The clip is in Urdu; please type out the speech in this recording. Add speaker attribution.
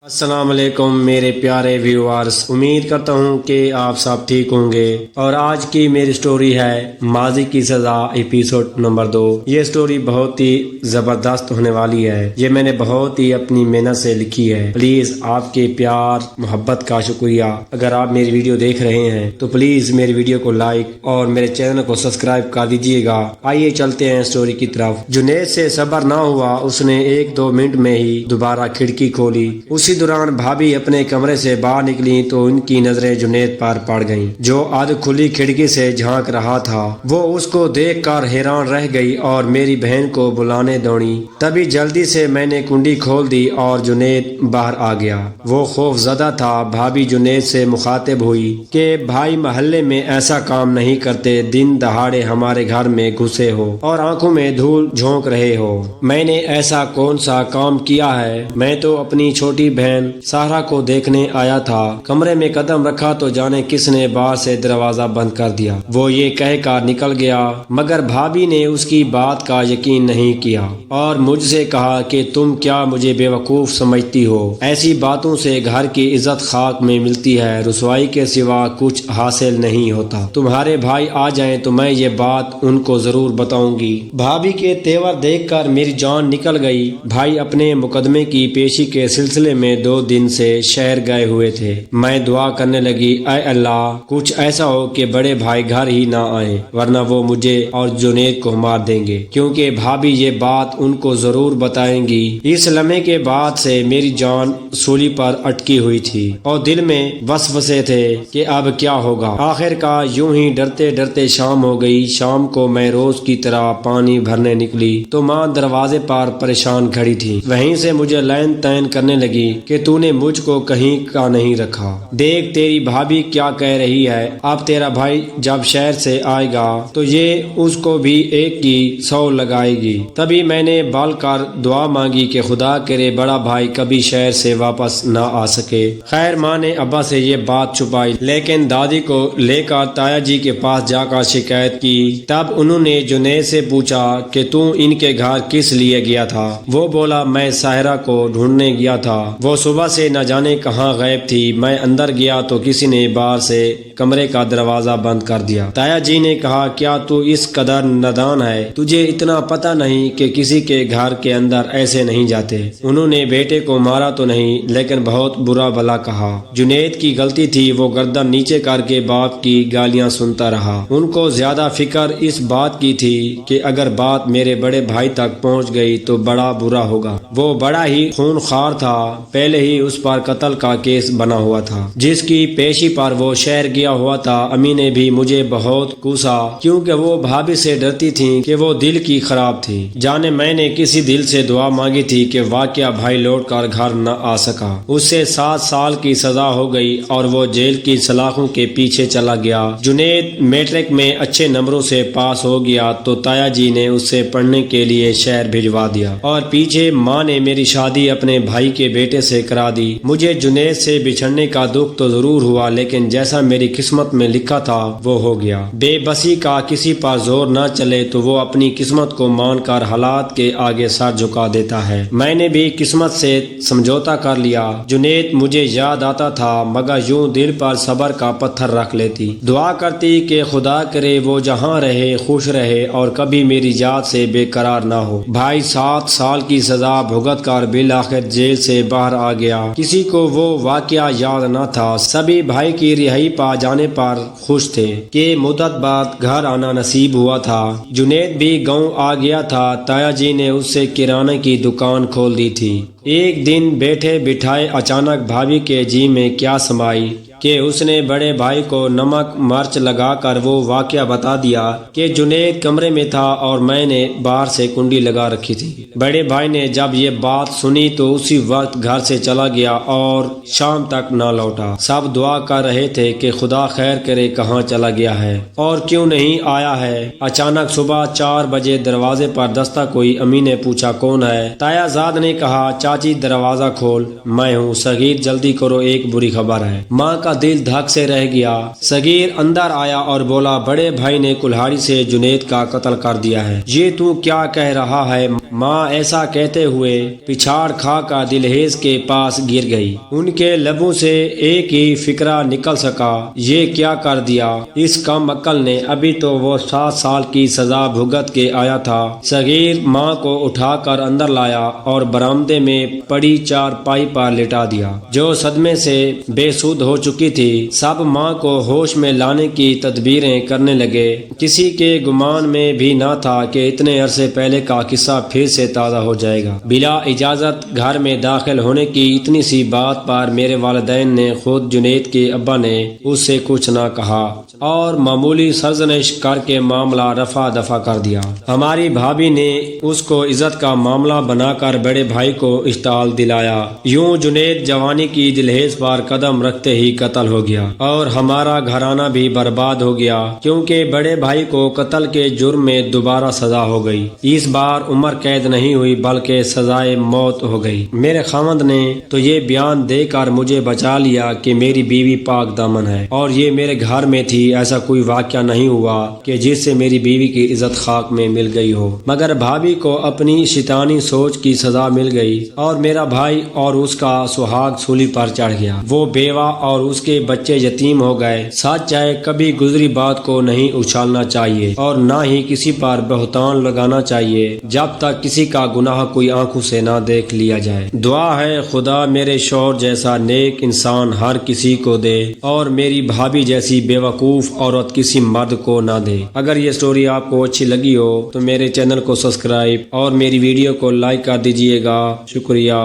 Speaker 1: السلام علیکم میرے پیارے ویورز، امید کرتا ہوں کہ آپ سب ٹھیک ہوں گے۔ اور آج کی میری سٹوری ہے ماضی کی سزا ایپیسوڈ نمبر 2۔ یہ سٹوری بہت ہی زبردست ہونے والی ہے۔ یہ میں نے بہت ہی اپنی محنت سے لکھی ہے۔ پلیز آپ کے پیار محبت کا شکریہ۔ اگر آپ میری ویڈیو دیکھ رہے ہیں تو پلیز میری ویڈیو کو لائک اور میرے چینل کو سبسکرائب کر دیجیے گا۔ آئیے چلتے ہیں سٹوری کی طرف۔ جنید سے صبر نہ ہوا، اس نے 1-2 منٹ میں ہی دوبارہ کھڑکی کھولی۔ اسی دوران بھابھی اپنے کمرے سے باہر نکلی تو ان کی نظریں جنید پر پڑ گئیں، جو آدھ کھلی کھڑکی سے جھانک رہا تھا۔ وہ اس کو دیکھ کر حیران رہ گئی اور میری بہن کو بلانے دوڑی۔ تبھی جلدی سے میں نے کنڈی کھول دی اور جنید باہر آ گیا۔ وہ خوف زدہ تھا۔ بھابھی جنید سے مخاطب ہوئی کہ بھائی محلے میں ایسا کام نہیں کرتے، دن دہاڑے ہمارے گھر میں گھسے ہو اور آنکھوں میں دھول جھونک رہے ہو۔ میں نے ایسا کون سا کام کیا ہے؟ میں تو اپنی چھوٹی بہن سارا کو دیکھنے آیا تھا۔ کمرے میں قدم رکھا تو جانے کس نے باہر سے دروازہ بند کر دیا۔ وہ یہ کہہ کر نکل گیا، مگر بھابھی نے اس کی بات کا یقین نہیں کیا اور مجھ سے کہا کہ تم کیا مجھے بیوقوف سمجھتی ہو؟ ایسی باتوں سے گھر کی عزت خاک میں ملتی ہے، رسوائی کے سوا کچھ حاصل نہیں ہوتا۔ تمہارے بھائی آ جائیں تو میں یہ بات ان کو ضرور بتاؤں گی۔ بھابھی کے تیور دیکھ کر میری جان نکل گئی۔ بھائی اپنے مقدمے کی پیشی کے سلسلے میں 2 دن سے شہر گئے ہوئے تھے۔ میں دعا کرنے لگی، اے اللہ کچھ ایسا ہو کہ بڑے بھائی گھر ہی نہ آئیں، ورنہ وہ مجھے اور جنید کو مار دیں گے، کیونکہ بھابھی یہ بات ان کو ضرور بتائیں گی۔ اس لمحے کے بعد سے میری جان سولی پر اٹکی ہوئی تھی اور دل میں وسوسے تھے کہ اب کیا ہوگا۔ آخر کا یوں ہی ڈرتے ڈرتے شام ہو گئی۔ شام کو میں روز کی طرح پانی بھرنے نکلی تو ماں دروازے پر پریشان کھڑی تھی۔ وہیں سے مجھے لین تین کرنے لگی کہ تو نے مجھ کو کہیں کا نہیں رکھا۔ دیکھ تیری بھابھی کیا کہہ رہی ہے، اب تیرا بھائی جب شہر سے آئے گا تو یہ اس کو بھی 1 کی 100 لگائے گی۔ تبھی میں نے بال کر دعا مانگی کہ خدا کرے بڑا بھائی کبھی شہر سے واپس نہ آ سکے۔ خیر ماں نے ابا سے یہ بات چھپائی، لیکن دادی کو لے کر تایا جی کے پاس جا کر شکایت کی۔ تب انہوں نے جنید سے پوچھا کہ تو ان کے گھر کس لیے گیا تھا؟ وہ بولا میں ساحرہ کو ڈھونڈنے گیا تھا، وہ صبح سے نہ جانے کہاں غائب تھی۔ میں اندر گیا تو کسی نے باہر سے کمرے کا دروازہ بند کر دیا۔ تایا جی نے کہا کیا تو اس قدر نادان ہے، تجھے اتنا پتہ نہیں کہ کسی کے گھر کے اندر ایسے نہیں جاتے؟ انہوں نے بیٹے کو مارا تو نہیں، لیکن بہت برا بھلا کہا۔ جنید کی غلطی تھی، وہ گردن نیچے کر کے باپ کی گالیاں سنتا رہا۔ ان کو زیادہ فکر اس بات کی تھی کہ اگر بات میرے بڑے بھائی تک پہنچ گئی تو بڑا برا ہوگا۔ وہ بڑا ہی خونخوار تھا، پہلے ہی اس پر قتل کا کیس بنا ہوا تھا، جس کی پیشی پر وہ شہر گیا ہوا تھا۔ امی نے بھی مجھے بہت کوسا، کیونکہ وہ بھابھی سے ڈرتی تھی کہ وہ دل کی خراب تھی۔ جانے میں نے کسی دل سے دعا مانگی تھی کہ واقعہ بھائی لوٹ کر گھر نہ آ سکا۔ اس سے 7 سال کی سزا ہو گئی اور وہ جیل کی سلاخوں کے پیچھے چلا گیا۔ جنید میٹرک میں اچھے نمبروں سے پاس ہو گیا تو تایا جی نے اسے پڑھنے کے لیے شہر بھجوا دیا اور پیچھے ماں نے میری شادی اپنے بھائی کے بیٹے سے کرا دی۔ مجھے جنید سے بچھڑنے کا دکھ تو ضرور ہوا، لیکن جیسا میری قسمت میں لکھا تھا وہ ہو گیا۔ بے بسی کا کسی پر زور نہ چلے تو وہ اپنی قسمت کو مان کر حالات کے آگے سر جھکا دیتا ہے۔ میں نے بھی قسمت سے سمجھوتا کر لیا۔ جنید مجھے یاد آتا تھا، مگر یوں دل پر صبر کا پتھر رکھ لیتی، دعا کرتی کہ خدا کرے وہ جہاں رہے خوش رہے اور کبھی میری یاد سے بے قرار نہ ہو۔ بھائی 7 سال کی سزا بھگت کر بالآخر جیل سے باہر آ گیا۔ کسی کو وہ واقعہ یاد نہ تھا۔ سبھی بھائی کی رہائی پا جانے پر خوش تھے کہ مدت بعد گھر آنا نصیب ہوا تھا۔ جنید بھی گاؤں آ گیا تھا۔ تایا جی نے اس سے کرانے کی دکان کھول دی تھی۔ ایک دن بیٹھے بٹھائے اچانک بھابھی کے جی میں کیا سمائی کہ اس نے بڑے بھائی کو نمک مرچ لگا کر وہ واقعہ بتا دیا کہ جنید کمرے میں تھا اور میں نے باہر سے کنڈی لگا رکھی تھی۔ بڑے بھائی نے جب یہ بات سنی تو اسی وقت گھر سے چلا گیا اور شام تک نہ لوٹا۔ سب دعا کر رہے تھے کہ خدا خیر کرے کہاں چلا گیا ہے اور کیوں نہیں آیا ہے۔ اچانک صبح 4 بجے دروازے پر دستک ہوئی۔ امی نے پوچھا کون ہے؟ تایا زاد نے کہا چاچی دروازہ کھول، میں ہوں۔ صغیر جلدی کرو ایک بری خبر ہے۔ ماں کا دل دھک سے رہ گیا۔ صغیر اندر آیا اور بولا، بڑے بھائی نے کلہاڑی سے جنید کا قتل کر دیا ہے۔ یہ تو کیا کہہ رہا ہے؟ ماں ایسا کہتے ہوئے پچھاڑ کھا کر دلہیز کے پاس گر گئی۔ ان کے لبوں سے ایک ہی فکرہ نکل سکا، یہ کیا کر دیا اس کم عقل نے؟ ابھی تو وہ 7 سال کی سزا بھگت کے آیا تھا۔ صغیر ماں کو اٹھا کر اندر لایا اور برآمدے میں پڑی چارپائی پر لٹا دیا، جو صدمے سے بے سود ہو چکی تھی۔ سب ماں کو ہوش میں لانے کی تدبیریں کرنے لگے۔ کسی کے گمان میں بھی نہ تھا کہ اتنے عرصے پہلے کا قصہ پھر سے تازہ ہو جائے گا۔ بلا اجازت گھر میں داخل ہونے کی اتنی سی بات پر میرے والدین نے خود جنید کے ابا نے اس سے کچھ نہ کہا اور معمولی سرزنش کر کے معاملہ رفع دفع کر دیا۔ ہماری بھابھی نے اس کو عزت کا معاملہ بنا کر بڑے بھائی کو اشتعال دلایا۔ یوں جنید جوانی کی دلہیز پر قدم رکھتے ہی قتل ہو گیا اور ہمارا گھرانہ بھی برباد ہو گیا، کیونکہ بڑے بھائی کو قتل کے جرم میں دوبارہ سزا ہو گئی۔ اس بار عمر قید نہیں ہوئی بلکہ سزائے موت ہو گئی۔ میرے خاوند نے تو یہ بیان دے کر مجھے بچا لیا کہ میری بیوی پاک دامن ہے اور یہ میرے گھر میں تھی۔ ایسا کوئی واقعہ نہیں ہوا کہ جس سے میری بیوی کی عزت خاک میں مل گئی ہو، مگر بھابھی کو اپنی شیطانی سوچ کی سزا مل گئی اور میرا بھائی اور اس کا سہاگ سولی پر چڑھ گیا۔ وہ بیوہ اور اس کے بچے یتیم ہو گئے۔ سچ ہے، کبھی گزری بات کو نہیں اچھالنا چاہیے اور نہ ہی کسی پر بہتان لگانا چاہیے جب تک کسی کا گناہ کوئی آنکھوں سے نہ دیکھ لیا جائے۔ دعا ہے خدا میرے شوہر جیسا نیک انسان ہر کسی کو دے اور میری بھابھی جیسی بیوقوف عورت کسی مرد کو نہ دے۔ اگر یہ سٹوری آپ کو اچھی لگی ہو تو میرے چینل کو سبسکرائب اور میری ویڈیو کو لائک کر دیجئے گا۔ شکریہ۔